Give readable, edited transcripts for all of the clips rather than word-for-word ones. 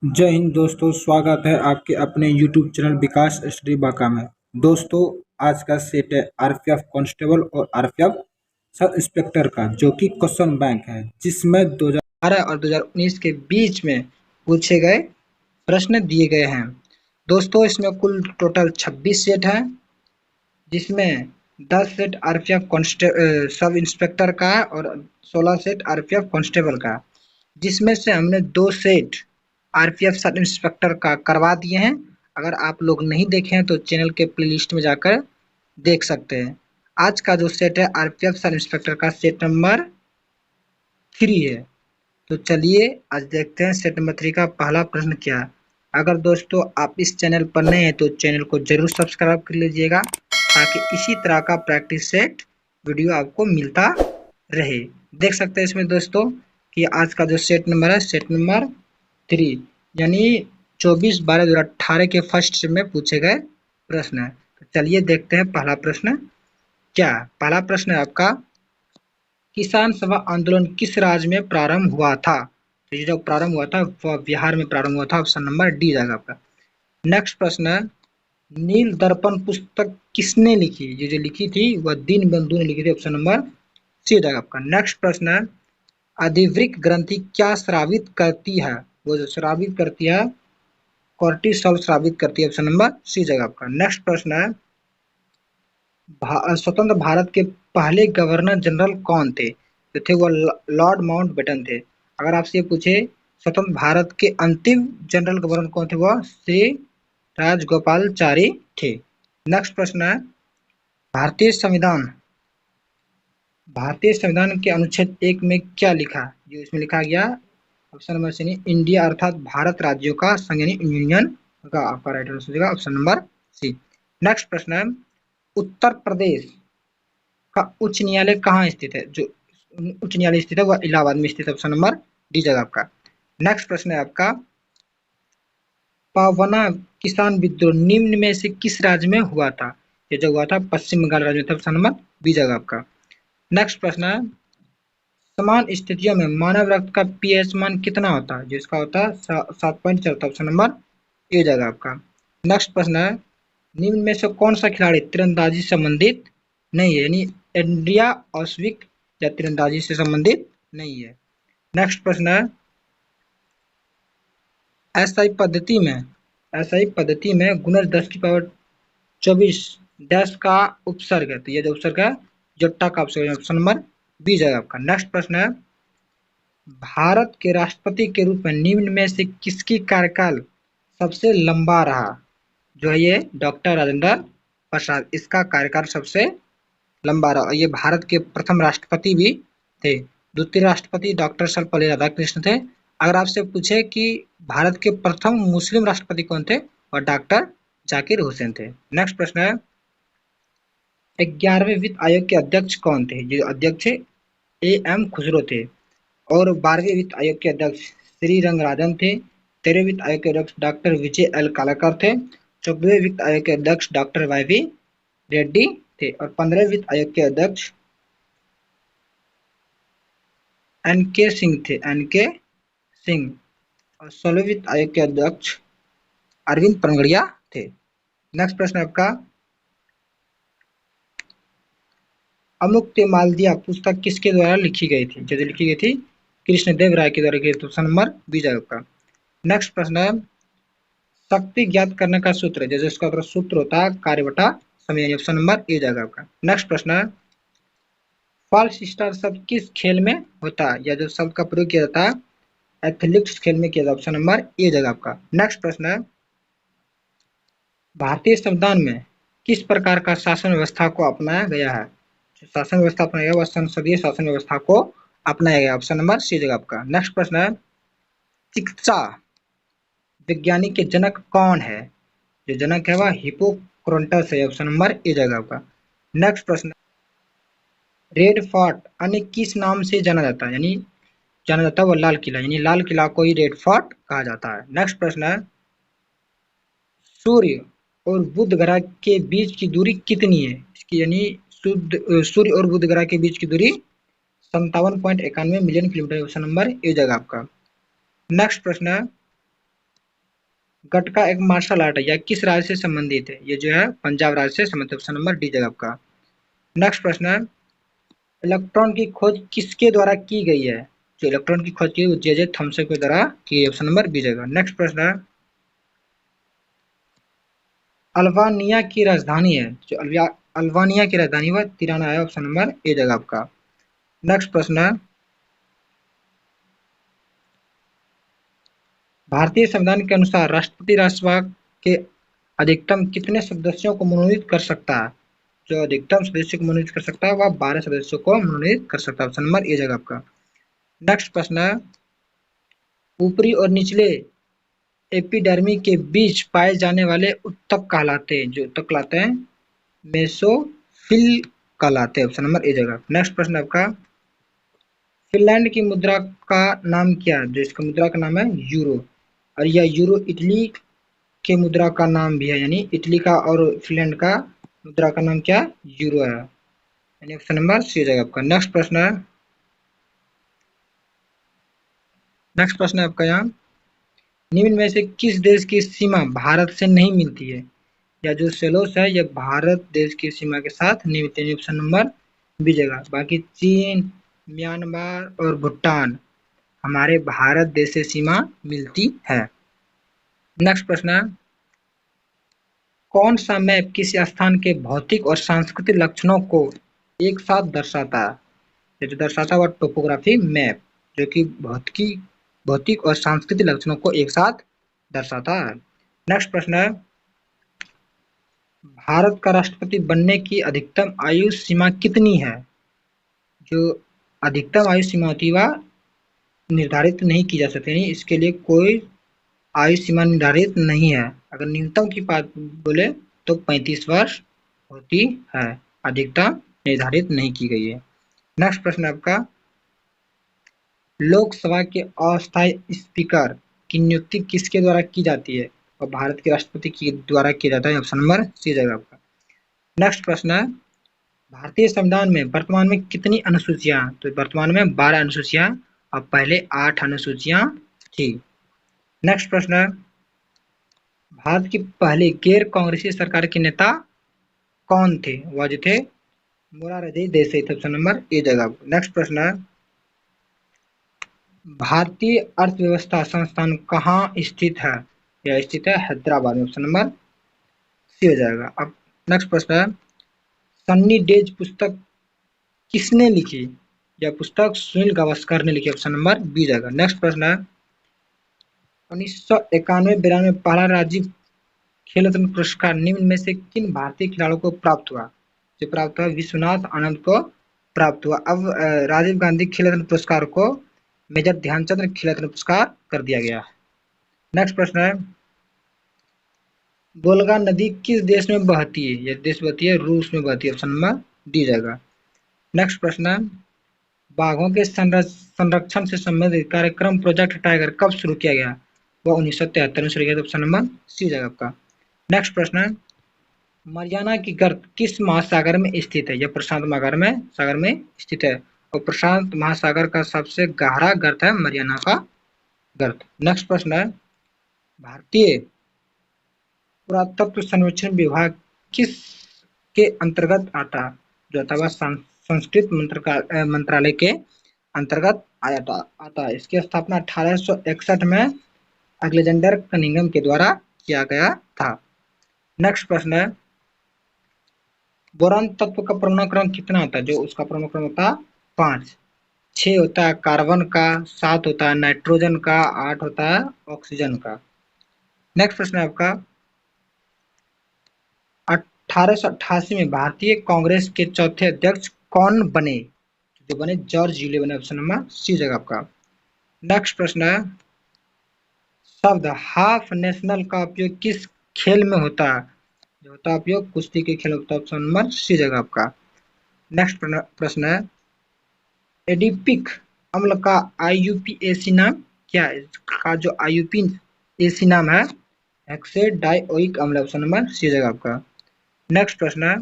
जय हिंद दोस्तों, स्वागत है आपके अपने YouTube चैनल विकास स्टडी बांका में। दोस्तों, आज का सेट है आरपीएफ कांस्टेबल और आरपीएफ सब इंस्पेक्टर का, जो कि क्वेश्चन बैंक है, जिसमें 2018 और 2019 के बीच में पूछे गए प्रश्न दिए गए हैं। दोस्तों, इसमें कुल टोटल 26 सेट है, जिसमें 10 सेट आरपीएफ सब इंस्पेक्टर का है और 16 सेट आरपीएफ कांस्टेबल का, जिसमें से हमने 2 सेट आरपीएफ सब इंस्पेक्टर का करवा दिए हैं। अगर आप लोग नहीं देखे हैं तो चैनल के प्लेलिस्ट में जाकर देख सकते हैं। आज का जो सेट है आरपीएफ सब इंस्पेक्टर का सेट नंबर 3 है। तो चलिए आज देखते हैं सेट नंबर 3 का पहला प्रश्न क्या है। अगर दोस्तों आप इस चैनल पर नए हैं तो चैनल को जरूर सब्सक्राइब कर लीजिएगा, ताकि इसी तरह का प्रैक्टिस सेट वीडियो आपको मिलता रहे। देख सकते हैं इसमें दोस्तों कि आज का जो सेट नंबर है सेट नंबर 3, यानी 24/12/2018 के फर्स्ट में पूछे गए प्रश्न है। तो चलिए देखते हैं पहला प्रश्न क्या है। पहला प्रश्न है आपका, किसान सभा आंदोलन किस राज्य में प्रारंभ हुआ था। तो ये जो प्रारंभ हुआ था वह बिहार में प्रारंभ हुआ था। ऑप्शन नंबर डी जाएगा आपका। नेक्स्ट प्रश्न है, नील दर्पण पुस्तक किसने लिखी। ये जो लिखी थी वह दीन बंधु ने लिखी थी। ऑप्शन नंबर सी जाएगा आपका। नेक्स्ट प्रश्न है, अधिवृक्क ग्रंथि क्या स्रावित करती है। वो जो स्रावित करती है कोर्टिसोल स्रावित करती है। ऑप्शन नंबर सी जाएगा आपका। नेक्स्ट प्रश्न है, स्वतंत्र भारत के पहले गवर्नर जनरल कौन थे। तो थे वो लॉर्ड माउंटबेटन थे। अगर आपसे पूछे स्वतंत्र भारत के अंतिम जनरल गवर्नर कौन थे, वह श्री राजगोपालचारी थे। नेक्स्ट प्रश्न है, भारतीय संविधान भारतीय संविधान के अनुच्छेद 1 में क्या लिखा। जो इसमें लिखा गया ऑप्शन नंबर सी, इंडिया अर्थात भारत राज्यों का संघ यानी यूनियन का आपका राइट आंसर होगा ऑप्शन नंबर सी। नेक्स्ट प्रश्न है, उत्तर प्रदेश का उच्च न्यायालय कहाँ स्थित है। जो उच्च न्यायालय स्थित है वह इलाहाबाद में स्थित है। ऑप्शन नंबर डी जगह आपका। नेक्स्ट प्रश्न है आपका, पावना किसान विद्रोह निम्न में से किस राज्य में हुआ था। ये जो हुआ था पश्चिम बंगाल राज्य में था। ऑप्शन नंबर बी जगह आपका। नेक्स्ट प्रश्न है, समान स्थितियों में मानव रक्त का पीएच मान कितना होता है। जिसका होता है 7.4। ऑप्शन नंबर ए जाएगा आपका। नेक्स्ट प्रश्न है, निम्न में से कौन सा खिलाड़ी तीरंदाजी संबंधित नहीं है, यानी एंड्रिया ऑस्विक या तीरंदाजी से संबंधित नहीं है। नेक्स्ट प्रश्न है, एसआई पद्धति में गुणज 10⁻24 डैश का उपसर्ग है। तो ये जो उपसर्ग है जट्टा का उपसर्ग है। ऑप्शन नंबर बी जाएगा आपका। नेक्स्ट प्रश्न है, भारत के राष्ट्रपति के रूप में निम्न में से किसकी कार्यकाल सबसे लंबा रहा। जो है ये डॉक्टर राजेंद्र प्रसाद, इसका कार्यकाल सबसे लंबा रहा। ये भारत के प्रथम राष्ट्रपति भी थे। द्वितीय राष्ट्रपति डॉक्टर सर्वपल्ली राधाकृष्णन थे। अगर आपसे पूछे कि भारत के प्रथम मुस्लिम राष्ट्रपति कौन थे, और डॉक्टर जाकिर हुसैन थे। नेक्स्ट प्रश्न है, 11वें वित्त आयोग के अध्यक्ष कौन थे। जो अध्यक्ष एम खुसरो थे। और 12वें वित्त आयोग के अध्यक्ष श्री रंगराजन थे। 13वें वित्त आयोग के अध्यक्ष डॉक्टर विजय एल कालाकर थे। 14वें वित्त आयोग के अध्यक्ष डॉक्टर वाई रेड्डी थे। और 15वें वित्त आयोग के अध्यक्ष एनके सिंह थे। एनके सिंह। और 16वें वित्त आयोग के अध्यक्ष अरविंद पनगड़िया थे। नेक्स्ट प्रश्न आपका, अमुक्ति मालदिया पुस्तक किसके द्वारा लिखी गई थी। जो लिखी गई थी कृष्णदेव राय के द्वारा। ऑप्शन नंबर बी जाएगा। नेक्स्ट प्रश्न है, शक्ति ज्ञात करने का सूत्र है। जैसे इसका सूत्र होता है कार्य बटा समय। ऑप्शन नंबर ए जाएगा आपका। नेक्स्ट प्रश्न है, फॉल्स स्टार्ट शब्द किस खेल में होता है, या जो शब्द का प्रयोग किया जाता है एथलेटिक्स खेल में किया जाता है। ऑप्शन नंबर ए जाएगा आपका। नेक्स्ट प्रश्न है, भारतीय संविधान में किस प्रकार का शासन व्यवस्था को अपनाया गया है। शासन व्यवस्था अपनाया गया वह संसदीय शासन व्यवस्था को अपनाया गया। ऑप्शन नंबर सी जाएगा आपका। नेक्स्ट प्रश्न है, चिकित्सा वैज्ञानिक के जनक कौन है। जो जनक है वह हिप्पोक्रेटस है। ऑप्शन नंबर ए जाएगा आपका। नेक्स्ट प्रश्न, रेड फोर्ट अन्य किस नाम से जाना जाता है, यानी जाना जाता है वह लाल किला, यानी लाल किला को ही रेड फोर्ट कहा जाता है। नेक्स्ट प्रश्न है, सूर्य और बुध ग्रह के बीच की दूरी कितनी है। इसकी यानी सूर्य और बुध ग्रह के बीच की दूरी 57.91 million kilometre. Option number A जाएगा आपका। नेक्स्ट प्रश्न है, गटका एक मार्शल आर्ट है, यह किस राज्य से संबंधित है? ये जो है पंजाब राज्य से संबंधित। ऑप्शन नंबर डी जगह आपका। नेक्स्ट प्रश्न है, इलेक्ट्रॉन की खोज किसके द्वारा की गई है? जो इलेक्ट्रॉन की खोज की वो जे थॉमसन के द्वारा की। ऑप्शन नंबर बी जगह। नेक्स्ट प्रश्न है, अल्बानिया की राजधानी है, जो अल्बानिया की राजधानी वह तिराना है। ऑप्शन नंबर ए जगह आपका। नेक्स्ट प्रश्न है, भारतीय संविधान के अनुसार राष्ट्रपति राज्यसभा के अधिकतम कितने सदस्यों को मनोनीत कर सकता है? जो अधिकतम सदस्य को मनोनीत कर सकता है वह 12 सदस्यों को मनोनीत कर सकता है। ऑप्शन नंबर ए जगह आपका। नेक्स्ट प्रश्न है, ऊपरी और निचले एपिडर्मी के बीच पाए जाने वाले उत्तक कहलाते हैं, जो उत्तक कहलाते हैं मेसोफिल कहलाते हैं। ऑप्शन नंबर ए जगह। नेक्स्ट प्रश्न आपका, फिनलैंड की मुद्रा का नाम क्या है? जो इसका मुद्रा का नाम है यूरो, और यह यूरो इटली के मुद्रा का नाम भी है, यानी इटली का और फिनलैंड का मुद्रा का नाम क्या? यूरो है, यानी ऑप्शन नंबर सी जगह आपका। नेक्स्ट प्रश्न है आपका यहाँ, निम्न में से किस देश की सीमा भारत से नहीं मिलती है? या जो सेलोस है यह भारत देश की सीमा के साथ नहीं मिलती है। ऑप्शन नंबर बी जगह। बाकी चीन, म्यांमार और भूटान हमारे भारत देश से सीमा मिलती है। नेक्स्ट प्रश्न है, कौन सा मैप किसी स्थान के भौतिक और सांस्कृतिक लक्षणों को एक साथ दर्शाता है? ये जो दर्शाता है वह टोपोग्राफी मैप, जो कि भौतिक और सांस्कृतिक लक्षणों को एक साथ दर्शाता है। नेक्स्ट प्रश्न है, भारत का राष्ट्रपति बनने की अधिकतम आयु सीमा कितनी है? जो अधिकतम आयु सीमा होती है वह निर्धारित नहीं की जा सकती, यानी इसके लिए कोई आयु सीमा निर्धारित नहीं है। अगर न्यूनतम की बात बोले तो 35 वर्ष होती है, अधिकतम निर्धारित नहीं की गई है। नेक्स्ट प्रश्न आपका, लोकसभा के अस्थायी स्पीकर की नियुक्ति किसके द्वारा की जाती है? और भारत के राष्ट्रपति के द्वारा किया जाता है। ऑप्शन नंबर सी जगह आपका। नेक्स्ट प्रश्न है, भारतीय संविधान में वर्तमान में कितनी अनुसूचियां? तो वर्तमान में 12 अनुसूचियां और पहले 8 अनुसूचियां थी। नेक्स्ट प्रश्न है, भारत की पहली गैर कांग्रेसी सरकार के नेता कौन थे? वह जो थे Morarji Desai. Option number A जगह। नेक्स्ट प्रश्न है, भारतीय अर्थव्यवस्था संस्थान कहाँ स्थित है? यह स्थित है हैदराबाद में। ऑप्शन नंबर सी हो जाएगा। अब नेक्स्ट प्रश्न है, सन्नी डेज पुस्तक किसने लिखी? यह पुस्तक सुनील गावस्कर ने लिखी। ऑप्शन नंबर बी जाएगा। नेक्स्ट प्रश्न है, 1991-92 पहला राजीव खेल रत्न पुरस्कार निम्न में से किन भारतीय खिलाड़ियों को प्राप्त हुआ? जो प्राप्त हुआ विश्वनाथ आनंद को प्राप्त हुआ। अब राजीव गांधी खेल रत्न पुरस्कार को मेजर ध्यानचंद खेल रत्न पुरस्कार कर दिया गया। नेक्स्ट प्रश्न है, वोल्गा नदी किस देश में बहती है? यह देश बहती है रूस में बहती है। ऑप्शन नंबर डी जाएगा। नेक्स्ट प्रश्न है, बाघों के संरक्षण से संबंधित कार्यक्रम प्रोजेक्ट टाइगर कब शुरू किया गया? वह 1973 में शुरू किया। ऑप्शन नंबर सी जाएगा आपका। नेक्स्ट प्रश्न है, मरियाना की गर्त किस महासागर में स्थित है? यह प्रशांत सागर में स्थित है, और प्रशांत महासागर का सबसे गहरा गर्त है मरियाना का गर्त। नेक्स्ट प्रश्न है, भारतीय पुरातत्व सर्वेक्षण विभाग किस के अंतर्गत आता है? जो अथवा संस्कृत मंत्रालय के अंतर्गत आता है। इसकी स्थापना 1861 में अलेक्जेंडर कनिंघम के द्वारा किया गया था। नेक्स्ट प्रश्न है, बोरान तत्व का परमाणु क्रम कितना होता है? जो उसका परमाणु क्रम होता है 5। 6 होता है कार्बन का, 7 होता है नाइट्रोजन का, 8 होता है ऑक्सीजन का। नेक्स्ट प्रश्न है आपका, 1888 में भारतीय कांग्रेस के चौथे अध्यक्ष कौन बने? जो बने जॉर्ज यूले बने। ऑप्शन नंबर सी जगह आपका। नेक्स्ट प्रश्न है, शब्द हाफ नेशनल का उपयोग किस खेल में होता है? जो होता है उपयोग कुश्ती के खेल में होता है। ऑप्शन नंबर सी जगह आपका। नेक्स्ट प्रश्न है, एडिपिक अम्ल का IUPAC नाम क्या है? का जो IUPAC नाम है हेक्सेडाइओइक अम्ल। ऑप्शन नंबर सी जगह आपका। नेक्स्ट प्रश्न है,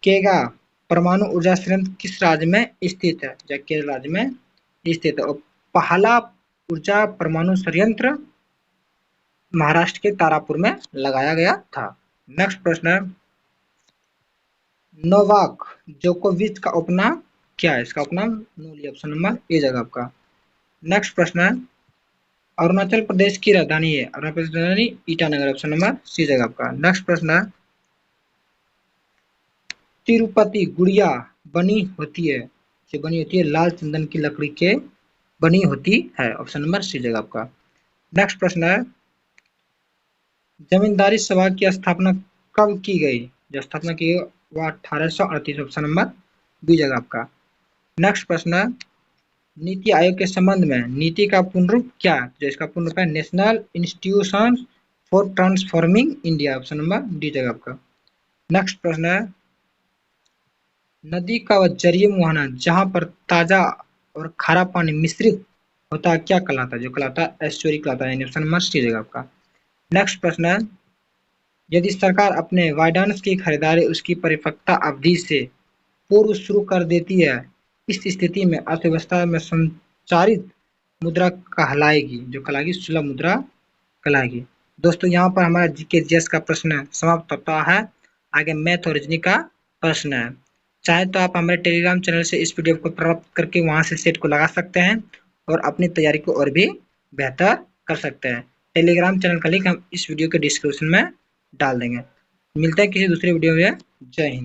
केगा परमाणु ऊर्जा संयंत्र किस राज्य में स्थित है? या केरल राज्य में स्थित है। और पहला ऊर्जा परमाणु संयंत्र महाराष्ट्र के तारापुर में लगाया गया था। नेक्स्ट प्रश्न है, नोवाक जोकोविच का उपनाम क्या है? इसका उपनाम नोली, ऑप्शन नंबर ए जगह आपका। नेक्स्ट प्रश्न है, अरुणाचल प्रदेश की राजधानी है, अरुणाचल प्रदेश की राजधानी ईटानगर, ऑप्शन नंबर सी जगह आपका। नेक्स्ट प्रश्न है, तिरुपति गुड़िया बनी होती है, जो बनी होती है लाल चंदन की लकड़ी के बनी होती है, ऑप्शन नंबर सी जगह आपका। नेक्स्ट प्रश्न है, जमींदारी सभा की स्थापना कब की गई? जो स्थापना की गई वह 1838, ऑप्शन नंबर बी जगह आपका। नेक्स्ट प्रश्न है, नीति आयोग के संबंध में नीति का पूर्ण रूप क्या है? जो इसका पूर्ण रूप है national institution for transforming India, option number D जगह आपका। नेक्स्ट प्रश्न है, नदी का वह जरिए मुहाना जहां पर ताजा और खारा पानी मिश्रित होता है क्या कहलाता है? जो कहलाता है एस्चुरी कहलाता है, ऑप्शन नंबर सी जगह आपका। नेक्स्ट प्रश्न है, यदि सरकार अपने वायडांस की खरीदारी उसकी परिपक्वता अवधि से पूर्व शुरू कर देती है, इस स्थिति में अर्थव्यवस्था में संचारित मुद्रा कहलाएगी, जो कहलाएगी सुलभ मुद्रा कहलाएगी। दोस्तों यहाँ पर हमारा जीके जीएस का प्रश्न समाप्त होता है। आगे मैथ और रीजनिंग का प्रश्न है। चाहे तो आप हमारे टेलीग्राम चैनल से इस पीडीएफ को प्राप्त करके वहां से सेट को लगा सकते हैं और अपनी तैयारी को और भी बेहतर कर सकते हैं। टेलीग्राम चैनल का लिंक हम इस वीडियो के डिस्क्रिप्शन में डाल देंगे। मिलते हैं किसी दूसरे वीडियो में। जय हिंद।